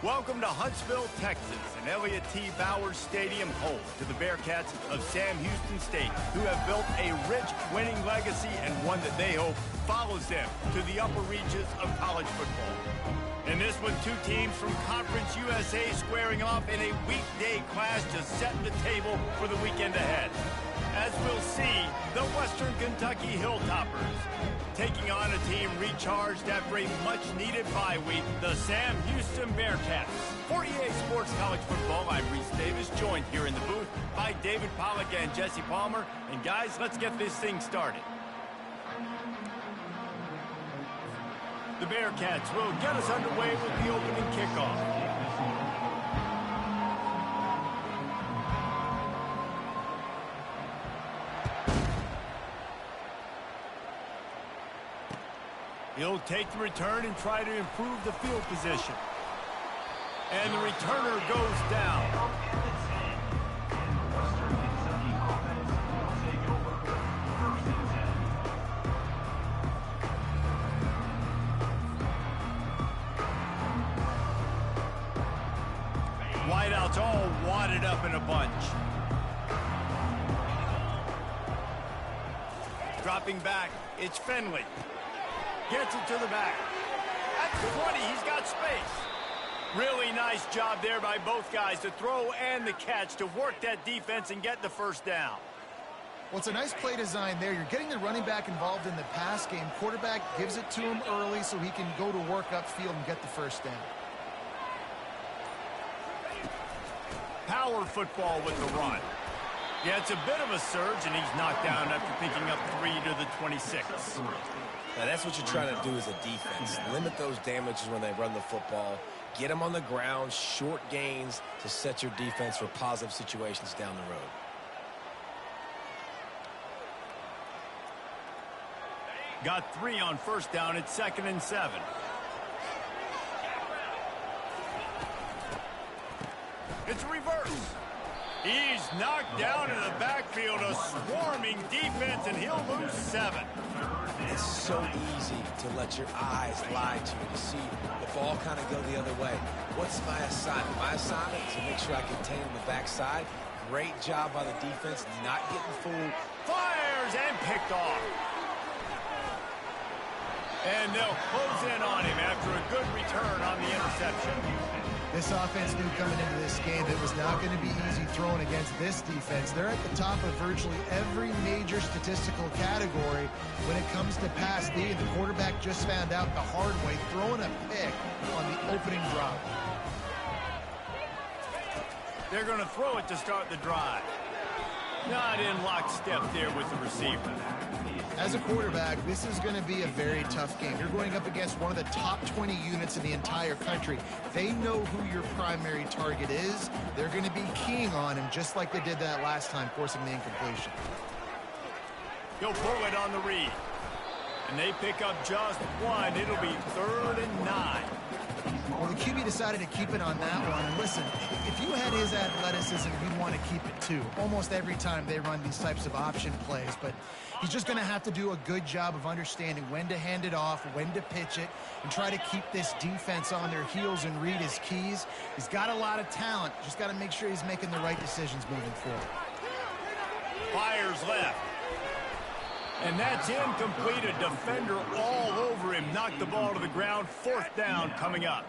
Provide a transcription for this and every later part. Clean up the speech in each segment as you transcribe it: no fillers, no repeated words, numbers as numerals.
Welcome to Huntsville, Texas, and Elliott T. Bowers Stadium, home to the Bearkats of Sam Houston State, who have built a rich winning legacy and one that they hope follows them to the upper reaches of college football. And this one, two teams from Conference USA squaring off in a weekday clash to set the table for the weekend ahead. As we'll see, the Western Kentucky Hilltoppers taking on a team recharged after a much-needed bye week, the Sam Houston Bearkats. For EA Sports College Football, I'm Reese Davis, joined here in the booth by David Pollack and Jesse Palmer. And guys, let's get this thing started. The Bearkats will get us underway with the opening kickoff. He'll take the return and try to improve the field position. And the returner goes down. Wideouts all wadded up in a bunch. Dropping back, it's Finley. Gets it to the back. At the 20, he's got space. Really nice job there by both guys to throw and the catch to work that defense and get the first down. Well, it's a nice play design there. You're getting the running back involved in the pass game. Quarterback gives it to him early so he can go to work upfield and get the first down. Power football with the run. Yeah, it's a bit of a surge, and he's knocked down after picking up 3 to the 26. Now, that's what you're trying to do as a defense. Limit those damages when they run the football. Get them on the ground, short gains to set your defense for positive situations down the road. Got 3 on first down. It's 2nd and 7. It's a reverse. He's knocked down in the backfield, a swarming defense, and he'll lose 7. It's so easy to let your eyes lie to you to see the ball kind of go the other way. What's my assignment? My assignment is to make sure I contain on the backside. Great job by the defense, not getting fooled. Fires and picked off. And they'll close in on him after a good return on the interception. This offense knew coming into this game it was not going to be easy throwing against this defense. They're at the top of virtually every major statistical category when it comes to pass D. The quarterback just found out the hard way, throwing a pick on the opening drop. They're going to throw it to start the drive. Not in lockstep there with the receiver. As a quarterback, this is going to be a very tough game. You're going up against one of the top 20 units in the entire country. They know who your primary target is. They're going to be keying on him just like they did that last time, forcing the incompletion. He'll pull it on the read. And they pick up just 1. It'll be 3rd and 9. Well, the QB decided to keep it on that one. And listen, if you had his athleticism, you'd want to keep it too. Almost every time they run these types of option plays. But he's just going to have to do a good job of understanding when to hand it off, when to pitch it, and try to keep this defense on their heels and read his keys. He's got a lot of talent. Just got to make sure he's making the right decisions moving forward. Fires left. And that's incomplete. A defender all over him. Knocked the ball to the ground. 4th down coming up.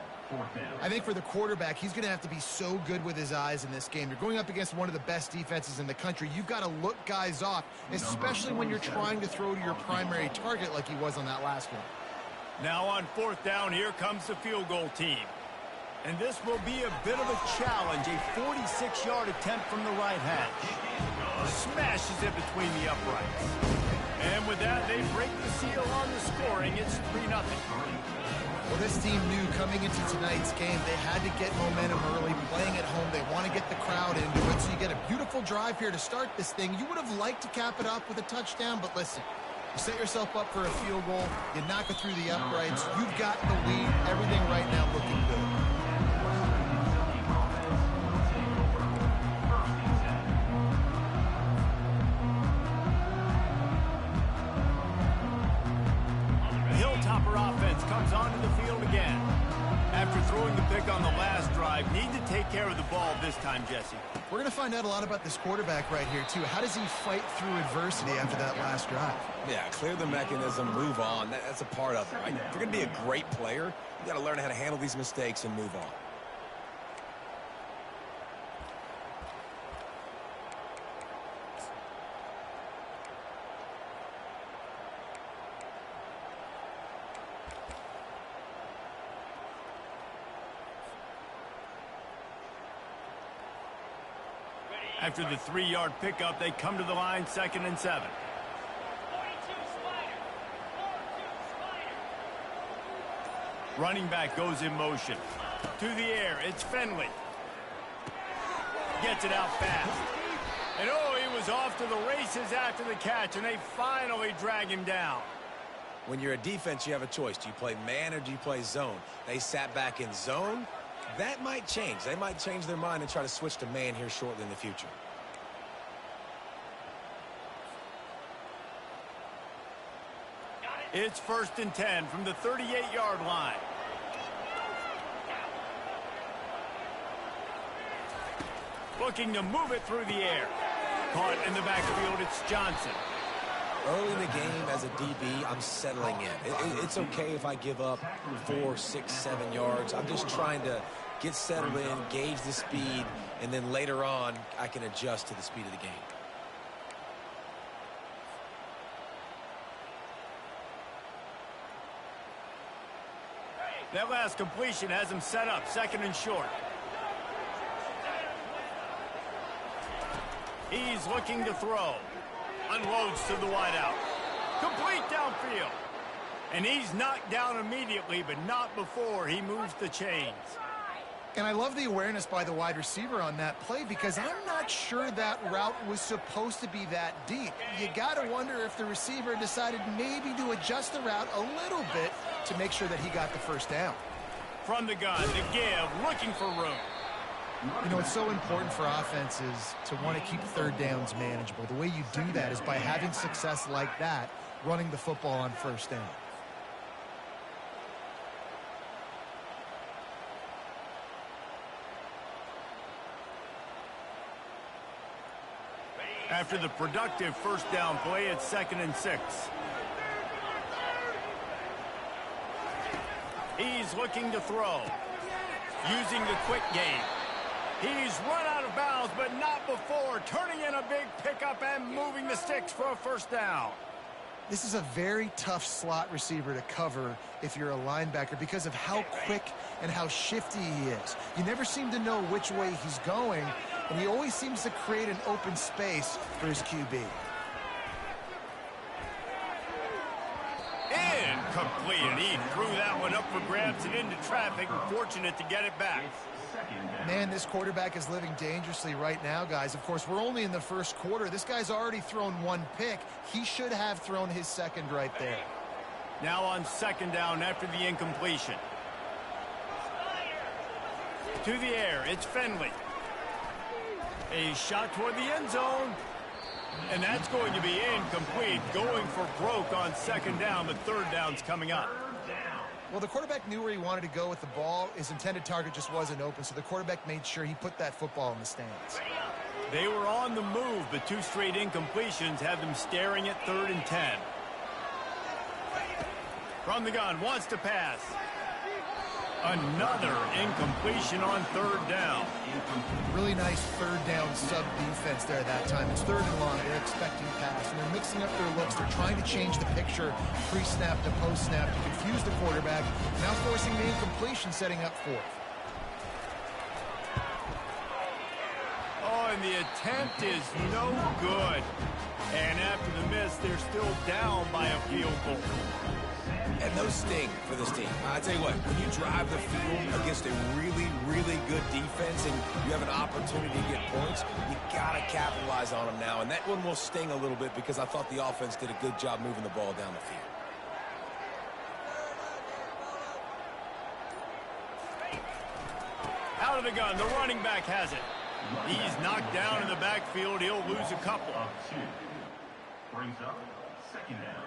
I think for the quarterback, he's going to have to be so good with his eyes in this game. You're going up against one of the best defenses in the country. You've got to look guys off, especially when you're trying to throw to your primary target like he was on that last one. Now on 4th down, here comes the field goal team. And this will be a bit of a challenge. A 46-yard attempt from the right hash. Smashes it between the uprights. And with that, they break the seal on the scoring. It's 3-0. Well, this team knew coming into tonight's game they had to get momentum early, playing at home. They want to get the crowd into it, so you get a beautiful drive here to start this thing. You would have liked to cap it off with a touchdown, but listen, you set yourself up for a field goal, you knock it through the uprights, you've got the lead, everything right now looking good. after throwing the pick on the last drive, need to take care of the ball this time, Jesse. We're going to find out a lot about this quarterback right here, too. How does he fight through adversity after that last drive? Yeah, clear the mechanism, move on. That's a part of it, right? If you're going to be a great player, you got to learn how to handle these mistakes and move on. After the 3-yard pickup, they come to the line, 2nd and 7. Running back goes in motion. To the air, it's Finley. Gets it out fast. And oh, he was off to the races after the catch, and they finally drag him down. When you're a defense, you have a choice. Do you play man or do you play zone? They sat back in zone. That might change. They might change their mind and try to switch to man here shortly in the future. It's 1st and 10 from the 38-yard line. Looking to move it through the air. Caught in the backfield, it's Johnson. Early in the game, as a DB, I'm settling in. It's okay if I give up 4, 6, 7 yards. I'm just trying to get settled in, gauge the speed, and then later on, I can adjust to the speed of the game. That last completion has him set up, 2nd and short. He's looking to throw. Unloads to the wideout. Complete downfield. And he's knocked down immediately, but not before he moves the chains. And I love the awareness by the wide receiver on that play because I'm not sure that route was supposed to be that deep. You got to wonder if the receiver decided maybe to adjust the route a little bit to make sure that he got the first down. From the gun, the give, looking for room. You know, it's so important for offenses to want to keep 3rd downs manageable. The way you do that is by having success like that, running the football on 1st down. After the productive 1st down play, it's 2nd and 6. He's looking to throw. Using the quick game. He's run out of bounds, but not before. Turning in a big pickup and moving the sticks for a 1st down. This is a very tough slot receiver to cover if you're a linebacker because of how quick and how shifty he is. You never seem to know which way he's going, and he always seems to create an open space for his QB. Incomplete, and he threw that one up for grabs and into traffic, and fortunate to get it back. Man, this quarterback is living dangerously right now, guys. Of course, we're only in the 1st quarter. This guy's already thrown 1 pick. He should have thrown his 2nd right there. Now on 2nd down after the incompletion. To the air, it's Finley. A shot toward the end zone. And that's going to be incomplete. Going for broke on 2nd down, but 3rd down's coming up. Well, the quarterback knew where he wanted to go with the ball. His intended target just wasn't open, so the quarterback made sure he put that football in the stands. They were on the move, but 2 straight incompletions have them staring at 3rd and 10. From the gun, wants to pass. Another incompletion on 3rd down. Really nice 3rd down sub defense there that time. It's 3rd and long. They're expecting pass, and they're mixing up their looks. They're trying to change the picture pre-snap to post-snap to confuse the quarterback, now forcing the incompletion, setting up 4th. Oh, and the attempt is no good. And after the miss, they're still down by a field goal. And those sting for this team. I tell you what, when you drive the field against a really, really good defense and you have an opportunity to get points, you got to capitalize on them now. And that one will sting a little bit because I thought the offense did a good job moving the ball down the field. Out of the gun, the running back has it. He's knocked down in the backfield. He'll lose a couple. Brings up 2nd down.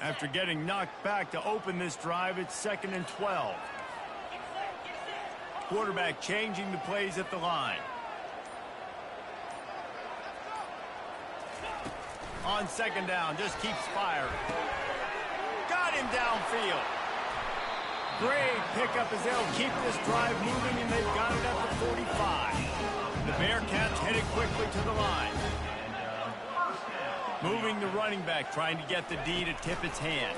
After getting knocked back to open this drive, it's 2nd and 12. Quarterback changing the plays at the line. On 2nd down, just keeps firing. Got him downfield. Great pickup as they'll keep this drive moving, and they've got it at the 45. The Bearcats headed quickly to the line. Moving the running back, trying to get the D to tip its hand.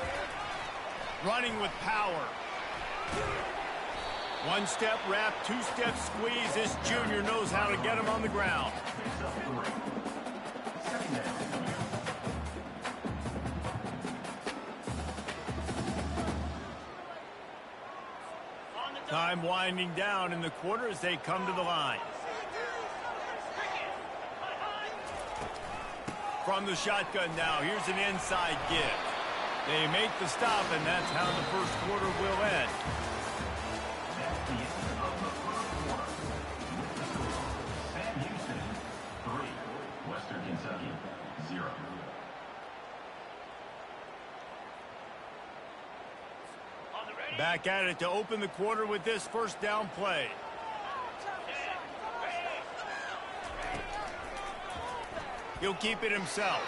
Running with power. One-step wrap, two-step squeeze. This junior knows how to get him on the ground. Time winding down in the quarter as they come to the line. From the shotgun now, here's an inside give. They make the stop, and that's how the first quarter will end. Sam Houston, 3. Western Kentucky, 0. Back at it to open the quarter with this first down play. He'll keep it himself.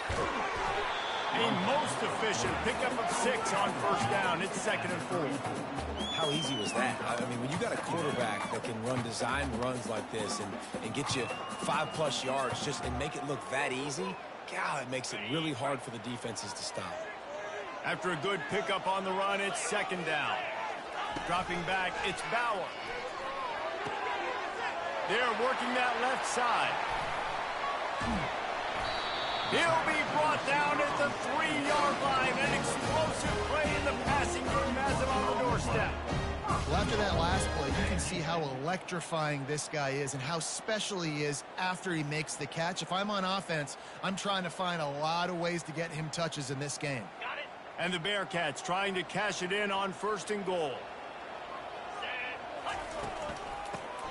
A most efficient pickup of 6 on first down. It's 2nd and 4. How easy was that? I mean, when you got a quarterback that can run design runs like this and get you 5+ yards just and make it look that easy, God, it makes it really hard for the defenses to stop. After a good pickup on the run, it's 2nd down. Dropping back, it's Bauer. They're working that left side. He'll be brought down at the 3-yard line. An explosive play in the passing game has him on the doorstep. Well, after that last play, you can see how electrifying this guy is and how special he is after he makes the catch. If I'm on offense, I'm trying to find a lot of ways to get him touches in this game. And the Bearcats trying to cash it in on 1st and goal.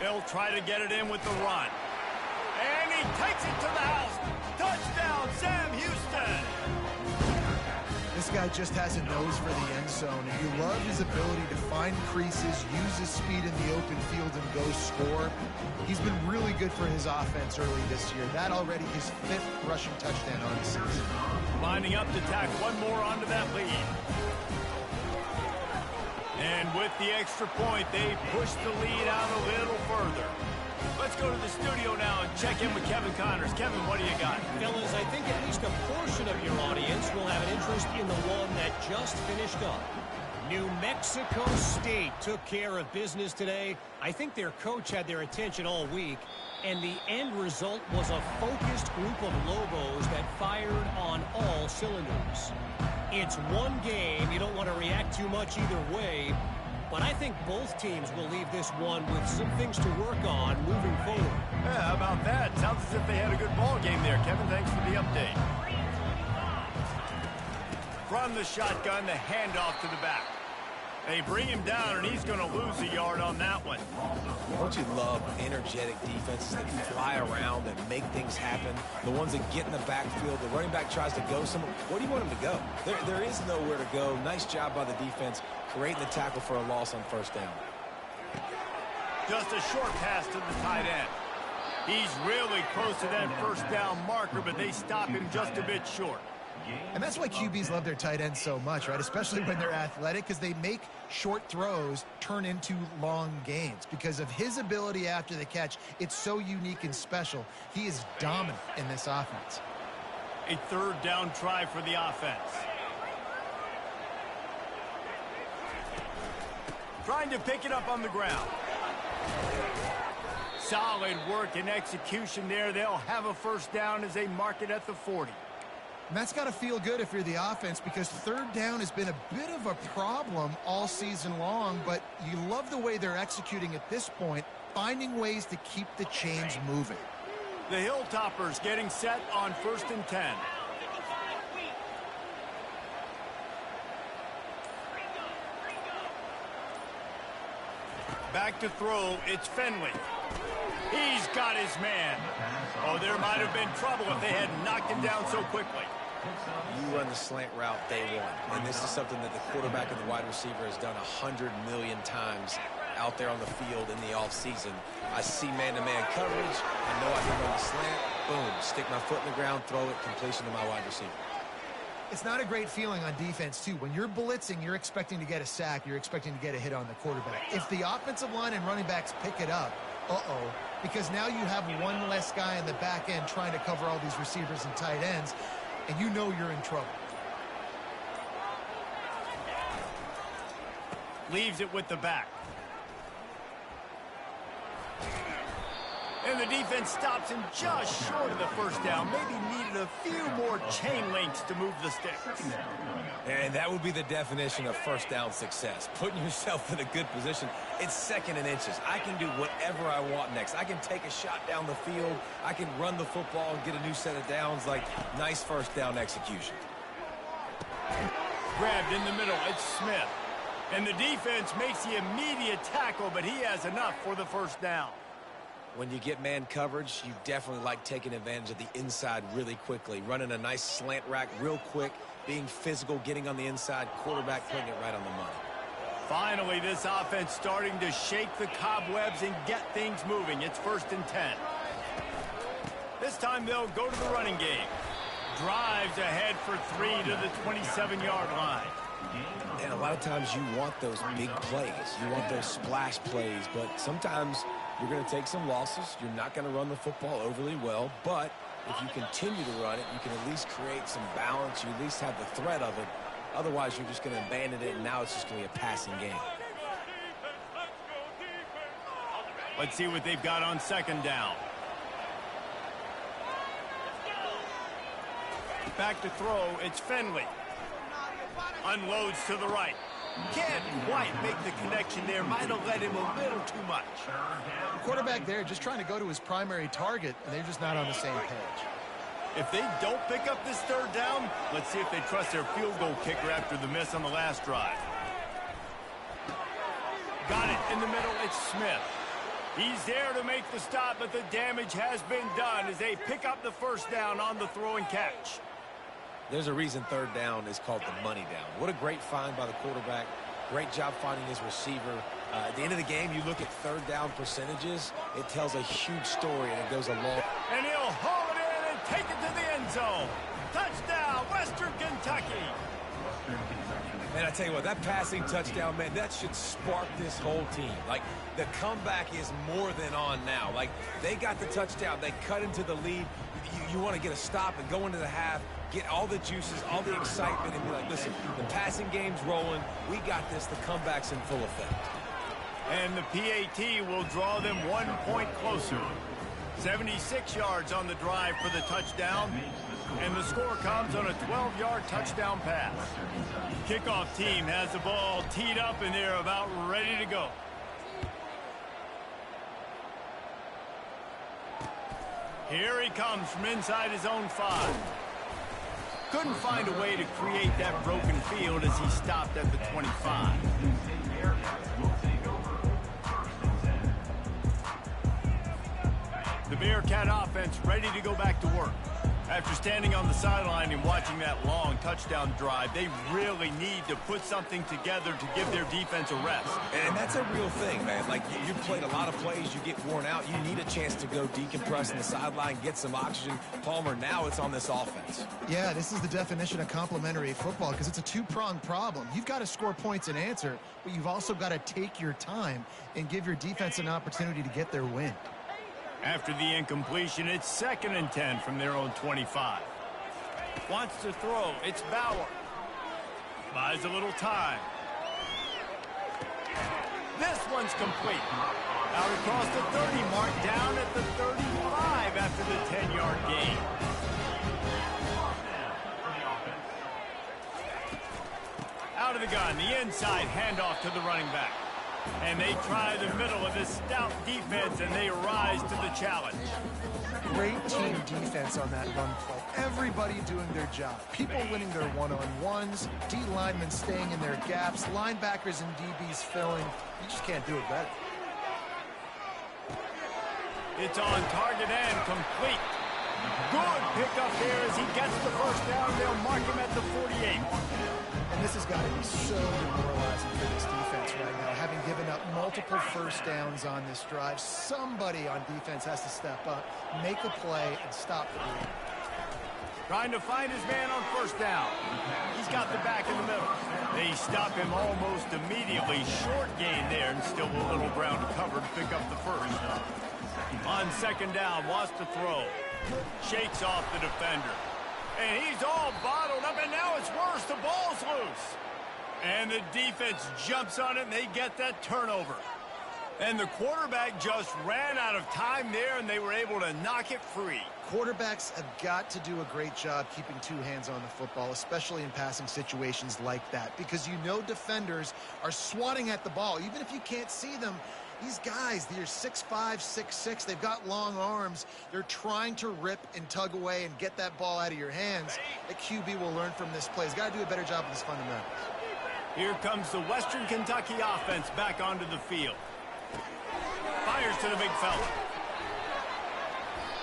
They'll try to get it in with the run. And he takes it to the house. Touchdown, Sam Houston. This guy just has a nose for the end zone, and you love his ability to find creases, use his speed in the open field, and go score. He's been really good for his offense early this year. That already his 5th rushing touchdown on the season. Lining up to tack one more onto that lead. And with the extra point, they push the lead out a little further. Let's go to the studio now and check in with Kevin Connors. Kevin, what do you got? Fellas, I think at least a portion of your audience will have an interest in the one that just finished up. New Mexico State took care of business today. I think their coach had their attention all week, and the end result was a focused group of Lobos that fired on all cylinders. It's one game. You don't want to react too much either way, but I think both teams will leave this one with some things to work on moving forward. Yeah, how about that? Sounds as if they had a good ball game there. Kevin, thanks for the update. From the shotgun, the handoff to the back. They bring him down, and he's going to lose a yard on that one. Don't you love energetic defenses that fly around and make things happen? The ones that get in the backfield, the running back tries to go somewhere. Where do you want him to go? There is nowhere to go. Nice job by the defense, creating the tackle for a loss on 1st down. Just a short pass to the tight end. He's really close to that 1st down marker, but they stop him just a bit short. And that's why QBs love their tight ends so much, right? Especially when they're athletic, because they make short throws turn into long gains. Because of his ability after the catch, it's so unique and special. He is dominant in this offense. A 3rd down try for the offense. Trying to pick it up on the ground. Solid work and execution there. They'll have a 1st down as they mark it at the 40. And that's got to feel good if you're the offense, because 3rd down has been a bit of a problem all season long, but you love the way they're executing at this point, finding ways to keep the chains moving. The Hilltoppers getting set on 1st and 10. Back to throw, it's Finley. He's got his man. Oh, there might have been trouble if they had knocked him down so quickly. You run the slant route day one, and this is something that the quarterback and the wide receiver has done 100 million times out there on the field in the offseason. I see man-to-man coverage. I know I can run the slant. Boom, stick my foot in the ground, throw it, completion to my wide receiver. It's not a great feeling on defense, too. When you're blitzing, you're expecting to get a sack. You're expecting to get a hit on the quarterback. If the offensive line and running backs pick it up, because now you have one less guy in the back end trying to cover all these receivers and tight ends, and you know you're in trouble. Leaves it with the back. And the defense stops him just short of the first down. Maybe needed a few more chain links to move the sticks. And that would be the definition of first down success. Putting yourself in a good position. It's second and inches. I can do whatever I want next. I can take a shot down the field. I can run the football and get a new set of downs. Like, nice first down execution. Grabbed in the middle. It's Smith. And the defense makes the immediate tackle, but he has enough for the first down. When you get man coverage, you definitely like taking advantage of the inside really quickly. Running a nice slant rack real quick, being physical, getting on the inside, quarterback putting it right on the money. Finally, this offense starting to shake the cobwebs and get things moving. It's 1st and 10. This time they'll go to the running game. Drives ahead for 3 to the 27-yard line. And a lot of times you want those big plays. You want those splash plays, but sometimes you're going to take some losses. You're not going to run the football overly well, but if you continue to run it, you can at least create some balance. You at least have the threat of it. Otherwise, you're just going to abandon it, and now it's just going to be a passing game. Let's see what they've got on 2nd down. Back to throw, it's Finley. Unloads to the right. Can't quite make the connection there. Might have led him a little too much. The quarterback there just trying to go to his primary target, and they're just not on the same page. If they don't pick up this 3rd down, let's see if they trust their field goal kicker after the miss on the last drive. Got it in the middle. It's Smith. He's there to make the stop, but the damage has been done as they pick up the 1st down on the throw and catch. There's a reason 3rd down is called the money down. What a great find by the quarterback. Great job finding his receiver. At the end of the game, you look at 3rd down percentages. It tells a huge story, and it goes a long. And he'll haul it in and take it to the end zone. Touchdown, Western Kentucky. And I tell you what, that passing touchdown, man, that should spark this whole team. Like, the comeback is more than on now. Like, they got the touchdown. They cut into the lead. You want to get a stop and go into the half, get all the juices, all the excitement, and be like, listen, the passing game's rolling. We got this. The comeback's in full effect. And the PAT will draw them 1 point closer. 76 yards on the drive for the touchdown. And the score comes on a 12-yard touchdown pass. Kickoff team has the ball teed up, and they're about ready to go. Here he comes from inside his own 5. Couldn't find a way to create that broken field as he stopped at the 25. The Bearcat offense ready to go back to work. After standing on the sideline and watching that long touchdown drive, they really need to put something together to give their defense a rest. And that's a real thing, man. Like, you played a lot of plays, you get worn out, you need a chance to go decompress on the sideline, get some oxygen. Palmer, now it's on this offense. Yeah, this is the definition of complementary football because it's a two-pronged problem. You've got to score points and answer, but you've also got to take your time and give your defense an opportunity to get their win. After the incompletion, it's 2nd and 10 from their own 25. Wants to throw. It's Bauer. Buys a little time. This one's complete. Out across the 30 mark, down at the 35 after the 10-yard gain. Out of the gun, the inside handoff to the running back. And they try the middle of this stout defense, and they rise to the challenge. Great team defense on that run play. Everybody doing their job. People winning their one-on-ones, D linemen staying in their gaps, linebackers and DBs filling. You just can't do it better. It's on target and complete. Good pickup there as he gets the first down. They'll mark him at the 48. And this has got to be so demoralizing for this defense right now. Having given up multiple first downs on this drive, somebody on defense has to step up, make a play, and stop the lead. Trying to find his man on first down. He's got the back in the middle. They stop him almost immediately. Short gain there and still a little ground covered. Pick up the first. On second down, wants to throw. Shakes off the defender. And he's all bottled up, and now it's worse. The ball's loose. And the defense jumps on it, and they get that turnover. And the quarterback just ran out of time there, and they were able to knock it free. Quarterbacks have got to do a great job keeping two hands on the football, especially in passing situations like that, because you know defenders are swatting at the ball. Even if you can't see them, these guys, they're 6'5", 6'6", they've got long arms. They're trying to rip and tug away and get that ball out of your hands. The QB will learn from this play. He's got to do a better job with his fundamentals. Here comes the Western Kentucky offense back onto the field. Fires to the big fella.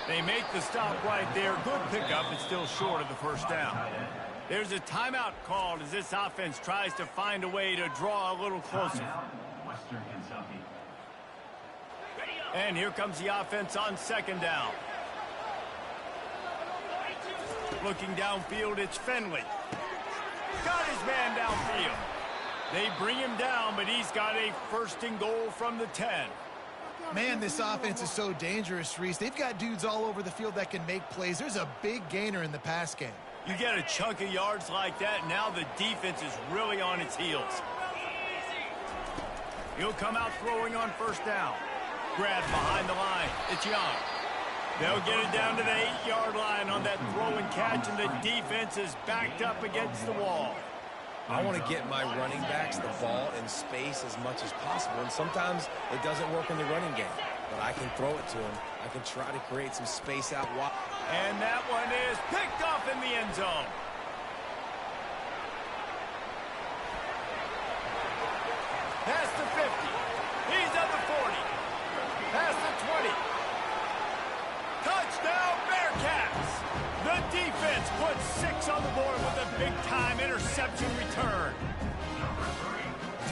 They make the stop right there. Good pickup, but still short of the first down. There's a timeout called as this offense tries to find a way to draw a little closer. Western Kentucky. And here comes the offense on second down. Looking downfield, it's Finley. Got his man downfield. They bring him down, but he's got a first and goal from the 10. Man, this offense is so dangerous, Reese. They've got dudes all over the field that can make plays. There's a big gainer in the pass game. You get a chunk of yards like that, now the defense is really on its heels. He'll come out throwing on first down. Grab behind the line. It's Young. They'll get it down to the 8-yard line on that throw and catch, and the defense is backed up against the wall. I want to get my running backs the ball in space as much as possible, and sometimes it doesn't work in the running game. But I can throw it to them. I can try to create some space out wide. And that one is picked off in the end zone. Past the 50. He's at the 40. Past the 20. Touchdown, Bearcats! The defense puts 6 on the board with a big-time interception return.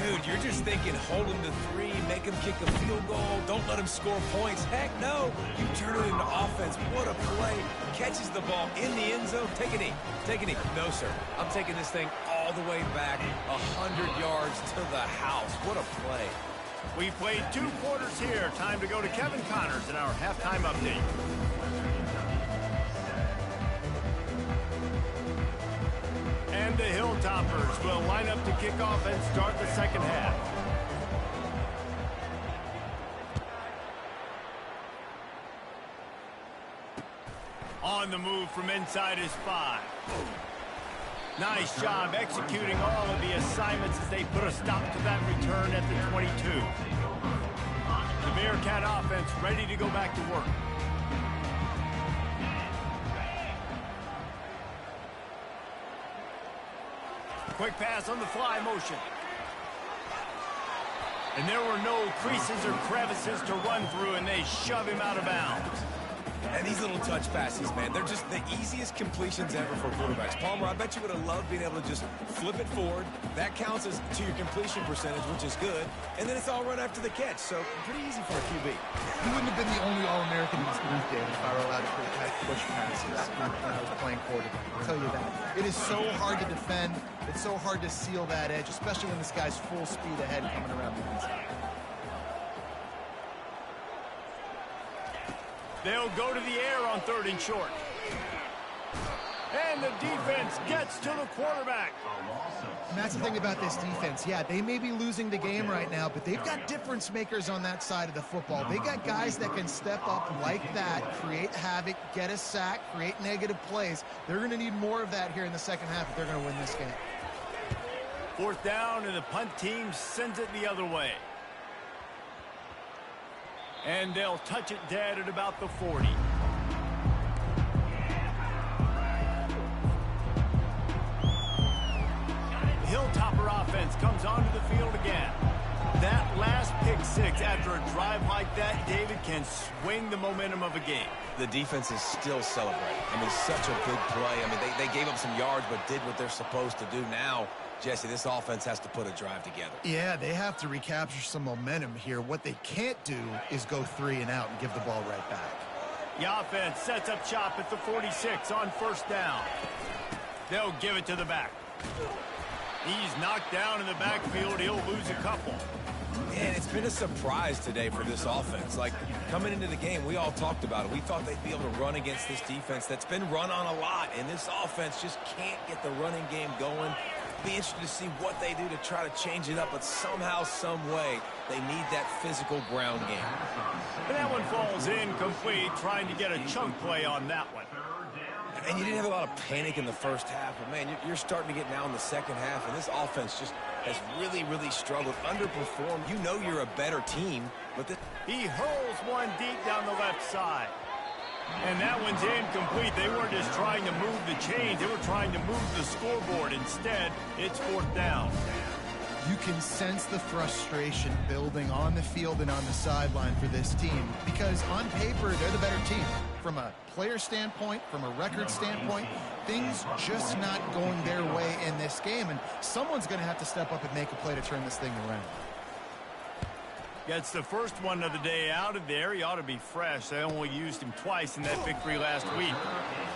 Dude, you're just thinking hold him to 3, make him kick a field goal, don't let him score points. Heck no, you turn it into offense. What a play. Catches the ball in the end zone. Take a knee. Take a knee. No, sir. I'm taking this thing all the way back 100 yards to the house. What a play. We played 2 quarters here. Time to go to Kevin Connors in our halftime update. And the Hilltoppers will line up to kick off and start the second half. On the move from inside his 5. Nice job executing all of the assignments as they put a stop to that return at the 22. The Bearcat offense ready to go back to work. Quick pass on the fly motion. And there were no creases or crevices to run through, and they shove him out of bounds. And these little touch passes, man, they're just the easiest completions ever for quarterbacks. Palmer, I bet you would have loved being able to just flip it forward. That counts as to your completion percentage, which is good. And then it's all run after the catch, so pretty easy for a QB. He wouldn't have been the only All-American in this league game if I were allowed to push passes when I was playing quarterback. I'll tell you that. It is so hard to defend. It's so hard to seal that edge, especially when this guy's full speed ahead coming around the inside. They'll go to the air on 3rd and short. And the defense gets to the quarterback. And that's the thing about this defense. Yeah, they may be losing the game right now, but they've got difference makers on that side of the football. They got guys that can step up like that, create havoc, get a sack, create negative plays. They're going to need more of that here in the second half if they're going to win this game. 4th down, and the punt team sends it the other way. And they'll touch it dead at about the 40. The Hilltopper offense comes onto the field again. That last pick 46. After a drive like that, David can swing the momentum of a game. The defense is still celebrating. I mean, such a big play. I mean, they gave up some yards but did what they're supposed to do. Now, Jesse, this offense has to put a drive together. Yeah, they have to recapture some momentum here. What they can't do is go 3 and out and give the ball right back. The offense sets up shop at the 46 on first down. They'll give it to the back. He's knocked down in the backfield. He'll lose a couple. And it's been a surprise today for this offense. Like, coming into the game, we all talked about it. We thought they'd be able to run against this defense that's been run on a lot, and this offense just can't get the running game going. Be interested to see what they do to try to change it up, but somehow, some way, they need that physical ground game. And that one falls incomplete, trying to get a chunk play on that one. And you didn't have a lot of panic in the first half, but, man, you're starting to get now in the second half, and this offense just has really, really struggled, underperformed. You know you're a better team, but he hurls one deep down the left side. And that one's incomplete. They weren't just trying to move the chains. They were trying to move the scoreboard. Instead, it's fourth down. You can sense the frustration building on the field and on the sideline for this team because on paper, they're the better team. From a player standpoint, from a record standpoint, things just not going their way in this game, and someone's going to have to step up and make a play to turn this thing around. Gets the first one of the day out of there. He ought to be fresh. They only used him twice in that victory last week.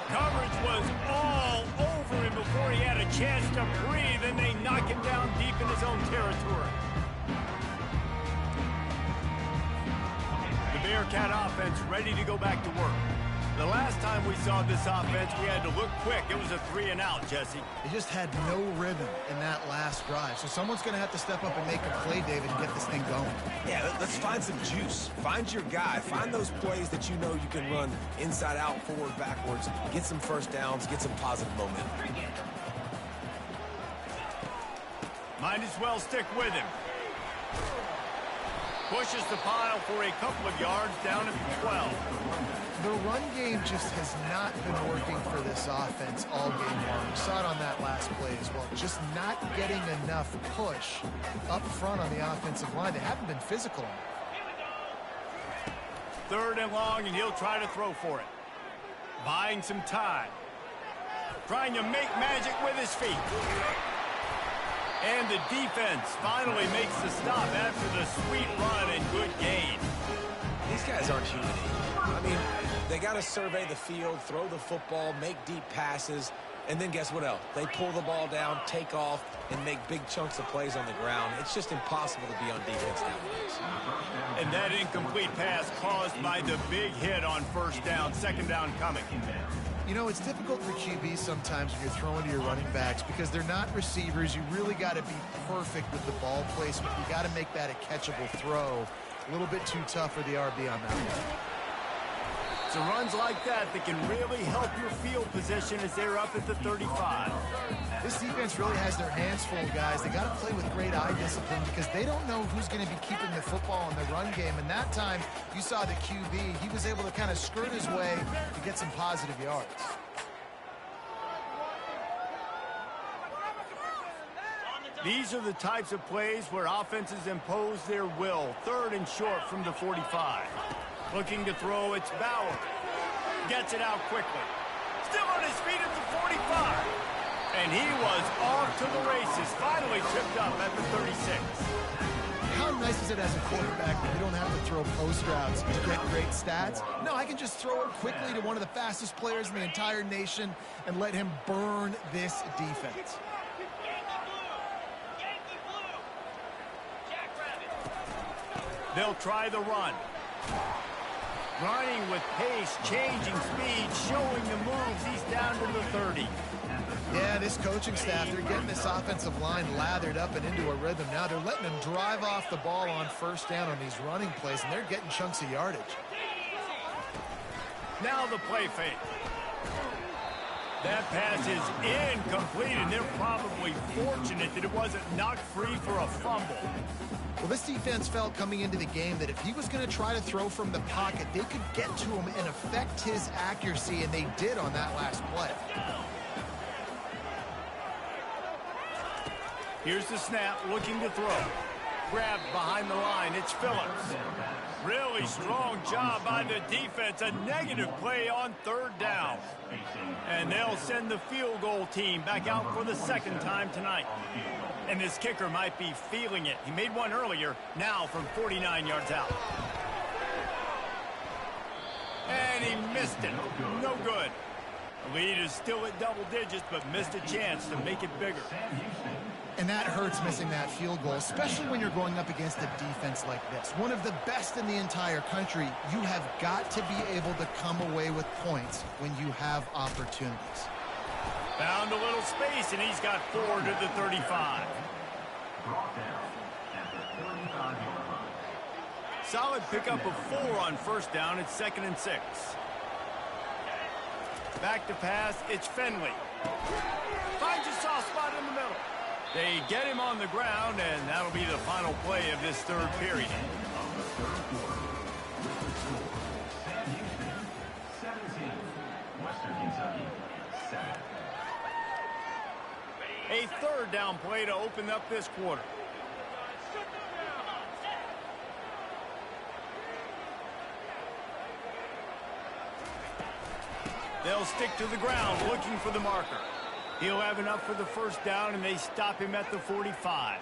Coverage was all over him before he had a chance to breathe, and they knock him down deep in his own territory. The Bearcat offense ready to go back to work. The last time we saw this offense, we had to look quick. It was a 3 and out, Jesse. They just had no rhythm in that last drive. So someone's going to have to step up and make a play, David, and get this thing going. Yeah, let's find some juice. Find your guy. Find those plays that you know you can run inside out, forward, backwards. Get some first downs. Get some positive momentum. Might as well stick with him. Pushes the pile for a couple of yards down at the 12. The run game just has not been working for this offense all game long. We saw it on that last play as well. Just not getting enough push up front on the offensive line. They haven't been physical. Third and long, and he'll try to throw for it. Buying some time. Trying to make magic with his feet. And the defense finally makes the stop after the sweet run and good gain. These guys aren't human. I mean, they got to survey the field, throw the football, make deep passes, and then guess what else? They pull the ball down, take off, and make big chunks of plays on the ground. It's just impossible to be on defense nowadays. And that incomplete pass caused by the big hit on first down, second down coming. You know, it's difficult for QBs sometimes when you're throwing to your running backs because they're not receivers. You really got to be perfect with the ball placement. You got to make that a catchable throw. A little bit too tough for the RB on that one. It's runs like that can really help your field position as they're up at the 35. This defense really has their hands full, guys. They got to play with great eye discipline because they don't know who's going to be keeping the football in the run game. And that time, you saw the QB. He was able to kind of skirt his way to get some positive yards. These are the types of plays where offenses impose their will. Third and short from the 45. Looking to throw, it's Bauer. Gets it out quickly. Still on his feet at the 45. And he was off to the races. Finally tripped up at the 36. How nice is it as a quarterback when you don't have to throw post routes to get great stats? No, I can just throw it quickly to one of the fastest players in the entire nation and let him burn this defense. They'll try the run. Running with pace, changing speed, showing the moves. He's down to the 30. Yeah, this coaching staff, they're getting this offensive line lathered up and into a rhythm. Now they're letting them drive off the ball on first down on these running plays, and they're getting chunks of yardage. Now the play fake. That pass is incomplete, and they're probably fortunate that it wasn't knocked free for a fumble. Well, this defense felt coming into the game that if he was going to try to throw from the pocket, they could get to him and affect his accuracy, and they did on that last play. Here's the snap, looking to throw. grabbed behind the line. It's Phillips. Really strong job by the defense. A negative play on third down. And they'll send the field goal team back out for the second time tonight. And this kicker might be feeling it. He made one earlier, now from 49 yards out. And he missed it. No good. The lead is still at double digits, but missed a chance to make it bigger. And that hurts, missing that field goal, especially when you're going up against a defense like this. One of the best in the entire country. You have got to be able to come away with points when you have opportunities. Found a little space, and he's got 4 to the 35. Solid pickup of 4 on first down. It's 2nd and 6. Back to pass. It's Finley. Finds a soft spot in the middle. They get him on the ground, and that'll be the final play of this third period. A third down play to open up this quarter. They'll stick to the ground looking for the marker. He'll have enough for the first down, and they stop him at the 45.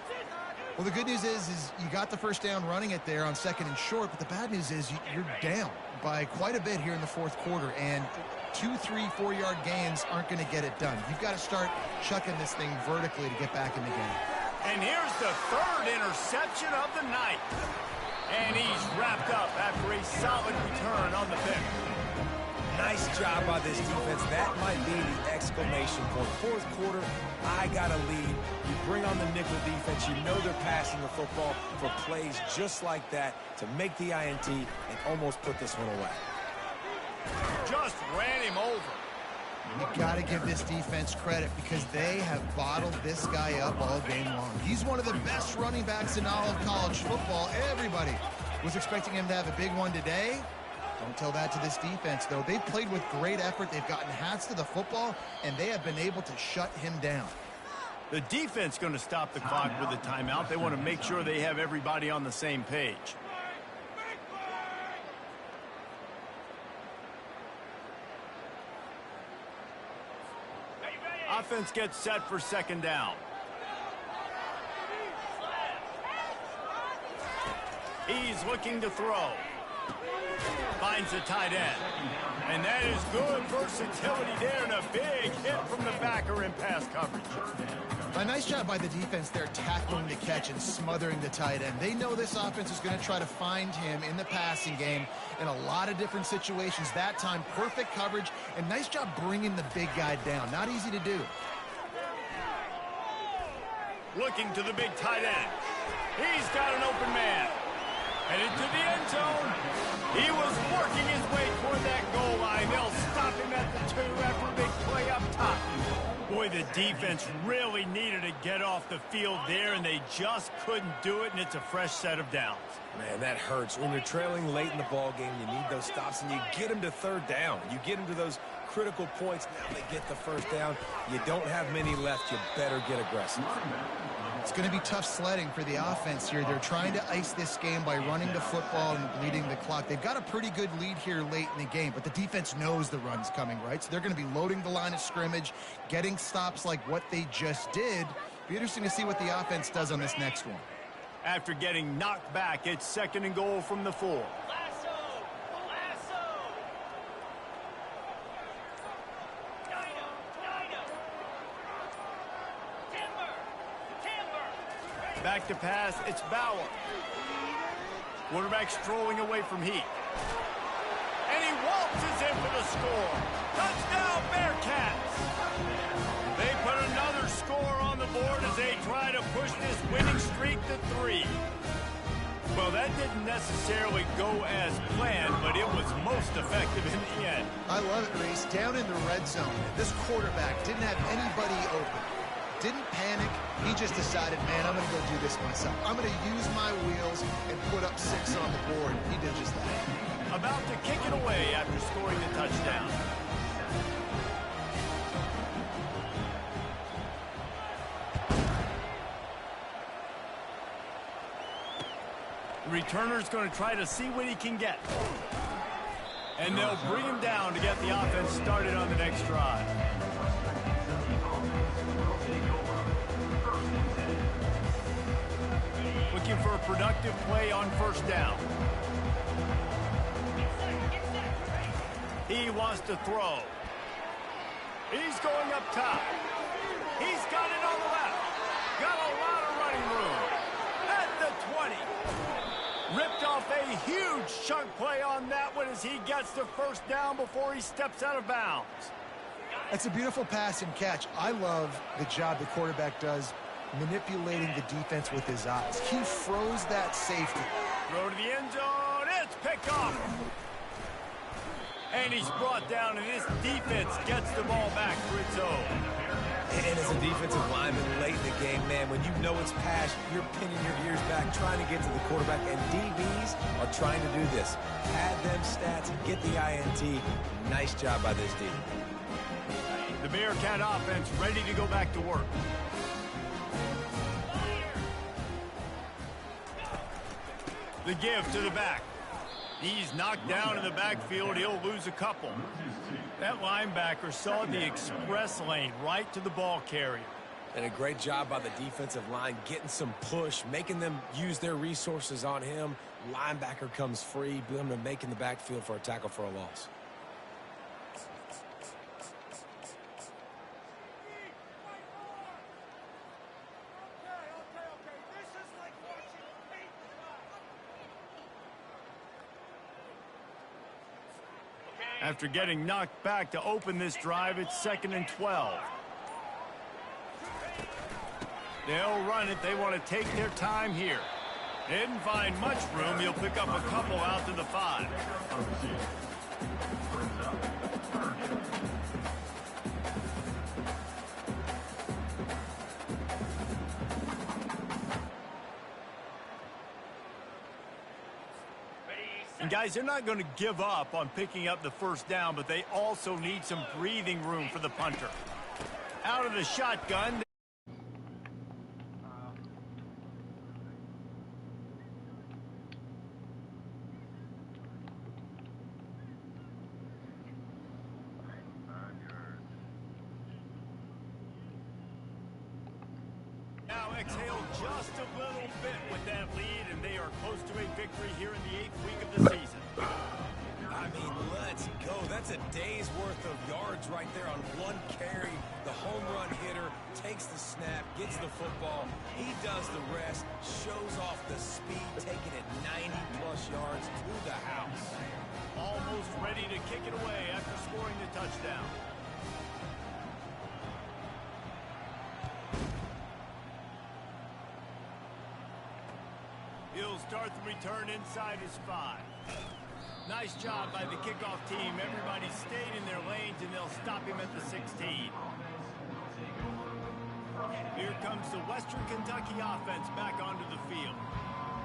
Well, the good news is you got the first down running it there on 2nd and short, but the bad news is you're down by quite a bit here in the fourth quarter, and 2, 3, 4-yard gains aren't going to get it done. You've got to start chucking this thing vertically to get back in the game. And here's the third interception of the night. And he's wrapped up after a solid return on the pick. Nice job by this defense. That might be the exclamation point. Fourth quarter, I got a lead. You bring on the nickel defense. You know they're passing the football for plays just like that to make the INT and almost put this one away. Just ran him over. You got to give this defense credit because they have bottled this guy up all game long. He's one of the best running backs in all of college football. Everybody was expecting him to have a big one today. Don't tell that to this defense, though. They've played with great effort. They've gotten hats to the football, and they have been able to shut him down. The defense going to stop the clock with a timeout. They want to make sure they have everybody on the same page. Offense gets set for 2nd down. He's looking to throw. Finds the tight end. And that is good versatility there, and a big hit from the backer in pass coverage. A nice job by the defense there, tackling the catch and smothering the tight end. They know this offense is going to try to find him in the passing game in a lot of different situations. That time, perfect coverage, and nice job bringing the big guy down. Not easy to do. Looking to the big tight end. He's got an open man. Headed to the end zone. He was working his way toward that goal line. They'll stop him at the 2 after a big play up top. Boy, the defense really needed to get off the field there, and they just couldn't do it, and it's a fresh set of downs. Man, that hurts. When you're trailing late in the ball game, you need those stops, and you get them to third down. You get them to those critical points. Now they get the first down. You don't have many left. You better get aggressive. It's going to be tough sledding for the offense here. They're trying to ice this game by running the football and bleeding the clock. They've got a pretty good lead here late in the game, but the defense knows the run's coming, right? So they're going to be loading the line of scrimmage, getting stops like what they just did. Be interesting to see what the offense does on this next one. After getting knocked back, it's 2nd and goal from the 4. Back to pass, it's Bauer. Quarterback strolling away from Heat. And he waltzes in for the score. Touchdown, Bearcats! They put another score on the board as they try to push this winning streak to 3. Well, that didn't necessarily go as planned, but it was most effective in the end. I love it, Reese. Down in the red zone, this quarterback didn't have anybody open. Didn't panic. He just decided, man, I'm going to go do this myself. I'm going to use my wheels and put up 6 on the board. He did just that. About to kick it away after scoring the touchdown. Returner's going to try to see what he can get. And they'll bring him down to get the offense started on the next drive. Looking for a productive play on first down. He wants to throw. He's going up top. He's got it on the left. Got a lot of running room. At the 20. Ripped off a huge chunk play on that one as he gets the first down before he steps out of bounds. That's a beautiful pass and catch. I love the job the quarterback does manipulating the defense with his eyes. He froze that safety. Throw to the end zone. It's picked off. And he's brought down, and this defense gets the ball back for its own. And as a defensive lineman late in the game, man, when you know it's pass, you're pinning your ears back, trying to get to the quarterback, and DBs are trying to do this. Pad them stats and get the INT. Nice job by this D. The Bearcat offense ready to go back to work. The give to the back. He's knocked down in the backfield. He'll lose a couple. That linebacker saw the express lane right to the ball carrier. And a great job by the defensive line, getting some push, making them use their resources on him. Linebacker comes free, them to make in the backfield for a tackle for a loss. After getting knocked back to open this drive, it's 2nd and 12. They'll run it. They want to take their time here. They didn't find much room. He'll pick up a couple out to the 5. And guys, they're not going to give up on picking up the first down, but they also need some breathing room for the punter. Out of the shotgun. Now exhale just a little bit with that lead, and they are close to a victory here in the 8th week of the season. I mean, let's go. That's a day's worth of yards right there on one carry. The home run hitter takes the snap, gets the football. He does the rest, shows off the speed, taking it 90-plus yards to the house. Almost ready to kick it away after scoring the touchdown. He'll start the return inside his 5. Nice job by the kickoff team. Everybody stayed in their lanes, and they'll stop him at the 16. Here comes the Western Kentucky offense back onto the field.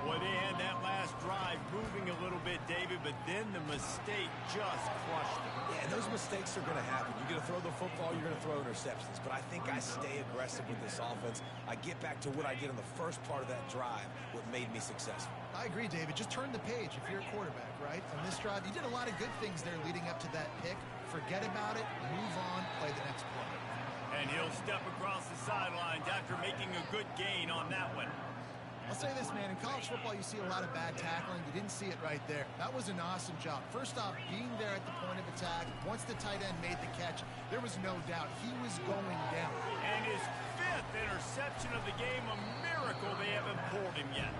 Boy, they had that last drive moving a little bit, David, but then the mistake just crushed them. Yeah, and those mistakes are going to happen. You're going to throw the football, you're going to throw interceptions. But I think I stay aggressive with this offense. I get back to what I did in the first part of that drive, what made me successful. I agree, David. Just turn the page if you're a quarterback, right? On this drive, you did a lot of good things there leading up to that pick. Forget about it, move on, play the next play. And he'll step across the sidelines after making a good gain on that one. I'll say this, man. In college football, you see a lot of bad tackling. You didn't see it right there. That was an awesome job. First off, being there at the point of attack. Once the tight end made the catch, there was no doubt he was going down. And his 5th interception of the game, a miracle they haven't pulled him yet.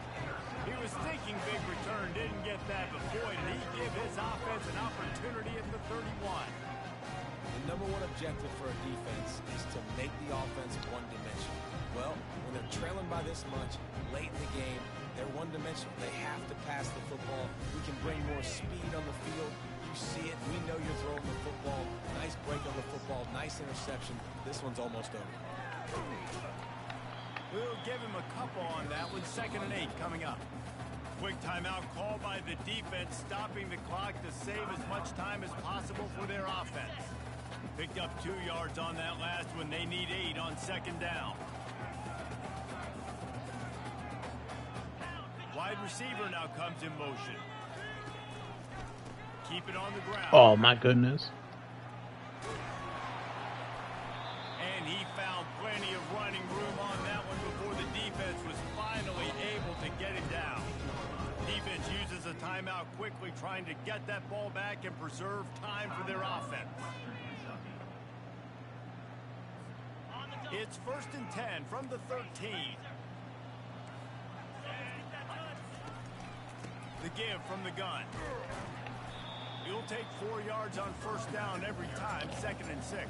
He was thinking big return, didn't get that, but boy, did he give his offense an opportunity at the 31. The number one objective for a defense is to make the offense one-dimensional. Well, when they're trailing by this much, late in the game, they're one-dimensional. They have to pass the football. We can bring more speed on the field. You see it. We know you're throwing the football. Nice break on the football. Nice interception. This one's almost over. We'll give him a couple on that one. 2nd and 8 coming up. Quick timeout call by the defense, stopping the clock to save as much time as possible for their offense. Picked up 2 yards on that last one. They need 8 on 2nd down. wide receiver now comes in motion. Keep it on the ground. Oh, my goodness. And he found plenty of running room on that one before the defense was finally able to get it down. Defense uses a timeout quickly, trying to get that ball back and preserve time for their offense. It's 1st and 10 from the 13. The give from the gun. He'll take 4 yards on 1st down every time, 2nd and 6.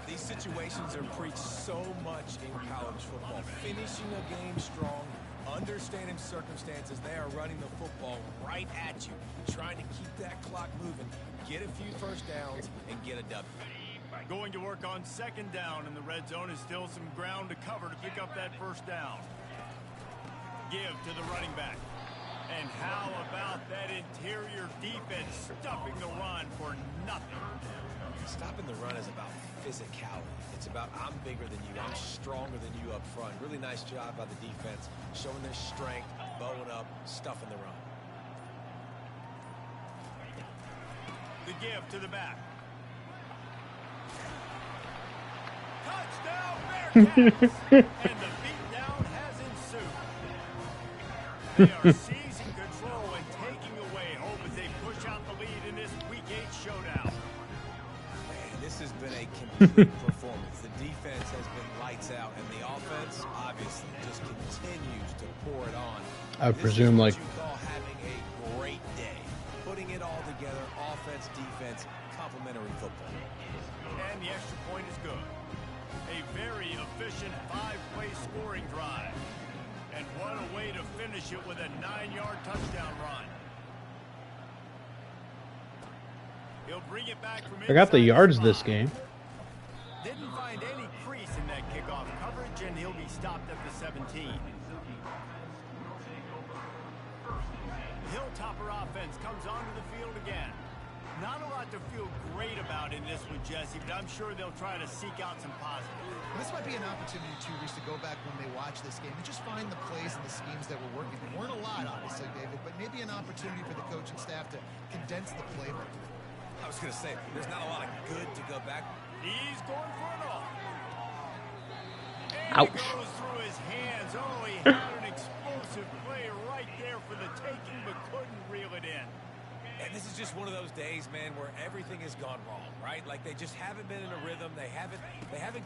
These situations are preached so much in college football. Finishing a game strong, understanding circumstances. They are running the football right at you, trying to keep that clock moving, get a few 1st downs, and get a W. Going to work on 2nd down, and the red zone is still some ground to cover to pick up that 1st down. Give to the running back. And how about that interior defense stuffing the run for nothing? Stopping the run is about physicality. It's about I'm bigger than you, I'm stronger than you up front. Really nice job by the defense, showing their strength, bowing up, stuffing the run. The give to the back. Touchdown, Bearcats! And the beatdown has ensued. They are seizing control and taking away hope as they push out the lead in this Week 8 showdown. Man, this has been a complete performance. The defense has been lights out, and the offense obviously just continues to pour it on. I presume this is like what you call having a great day. Putting it all together, offense, defense, complementary football. And the extra point is good. A very efficient 5-play scoring drive. And what a way to finish it with a 9-yard touchdown run. He'll bring it back from I got the inside yards spot. this game. Didn't find any crease in that kickoff coverage, and he'll be stopped at the 17. Hilltopper offense comes onto the field again. Not a lot to feel great about in this one, Jesse, but I'm sure they'll try to seek out some positives. This might be an opportunity, too, Reese, to go back when they watch this game and just find the plays and the schemes that were working. There weren't a lot, obviously, David, but maybe an opportunity for the coaching staff to condense the playbook. I was going to say, there's not a lot of good to go back. He's going for it all. And Ouch. it goes through his hands. Oh, he had an explosive play right there for the taking, but couldn't reel it in. And this is just one of those days, man, where everything has gone wrong, right? Like they just haven't been in a rhythm. They haven't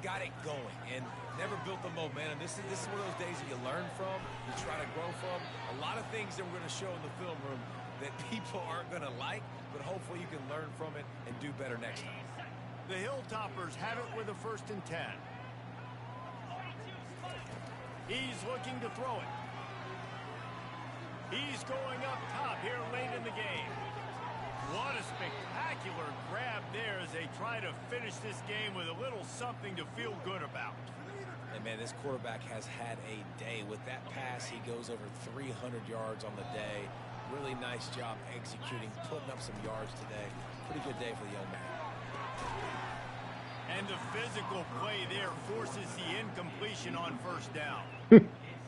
got it going and never built the momentum. This is one of those days that you learn from, you try to grow from. A lot of things that we're going to show in the film room that people aren't going to like, but hopefully you can learn from it and do better next time. The Hilltoppers have it with a 1st and 10. He's looking to throw it. He's going up top here late in the game. What a spectacular grab there as they try to finish this game with a little something to feel good about. And, man, this quarterback has had a day. With that pass, he goes over 300 yards on the day. Really nice job executing, putting up some yards today. Pretty good day for the young man. And the physical play there forces the incompletion on 1st down.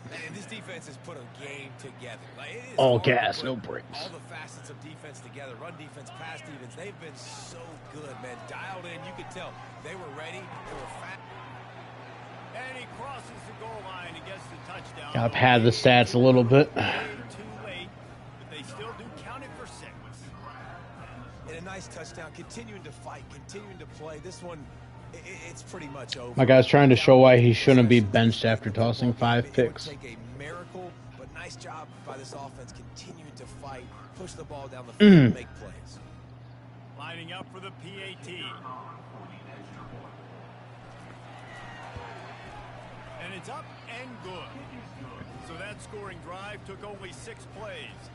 And this defense has put a game together. Like, it is All hard to gas, put no brakes. all the facets of defense together. Run defense, pass defense. They've been so good, man. Dialed in. You could tell they were ready. They were fat. And he crosses the goal line and gets the touchdown. Gotta pad the stats a little bit. Way too late, but they still do count it for 6. And a nice touchdown. Continuing to fight, continuing to play. This one, it's pretty much over. My guy's trying to show why he shouldn't be benched after tossing 5 picks. It would take a miracle, but nice job by this offense continuing to fight, push the ball down the field, make plays. Lining up for the PAT. And it's up and good. So that scoring drive took only 6 plays.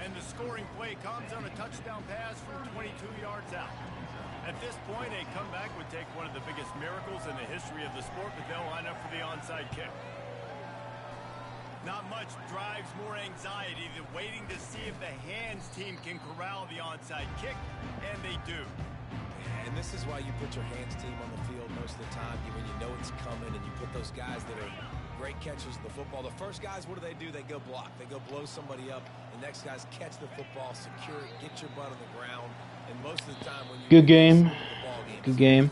And the scoring play comes on a touchdown pass from 22 yards out. At this point, a comeback would take one of the biggest miracles in the history of the sport, but they'll line up for the onside kick. Not much drives more anxiety than waiting to see if the hands team can corral the onside kick, and they do. And this is why you put your hands team on the field most of the time when you know it's coming, and you put those guys that are great catchers of the football. The first guys, what do? They go block. They go blow somebody up. The next guys catch the football, secure it, get your butt on the ground. And most of the time when you Good game. Good game.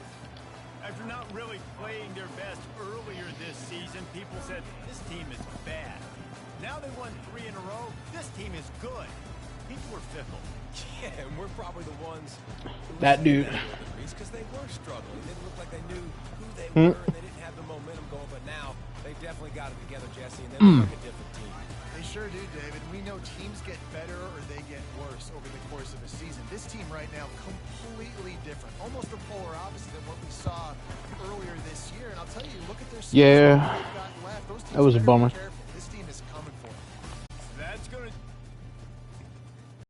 After not really playing their best earlier this season, people said this team is bad. Now they won 3 in a row. This team is good. People were fickle. Yeah, and we're probably the ones who That dude. because they were struggling. They didn't look like they knew who they were, and they didn't have the momentum going. But now they definitely got it together, Jesse, and they look like a different team. They sure do, David. We know teams get better or they get worse over the course of a season. This team right now, completely different. Almost the polar opposite of what we saw earlier this year. And I'll tell you, look at their season. Yeah. They've got left. Those teams That was a better be bummer. careful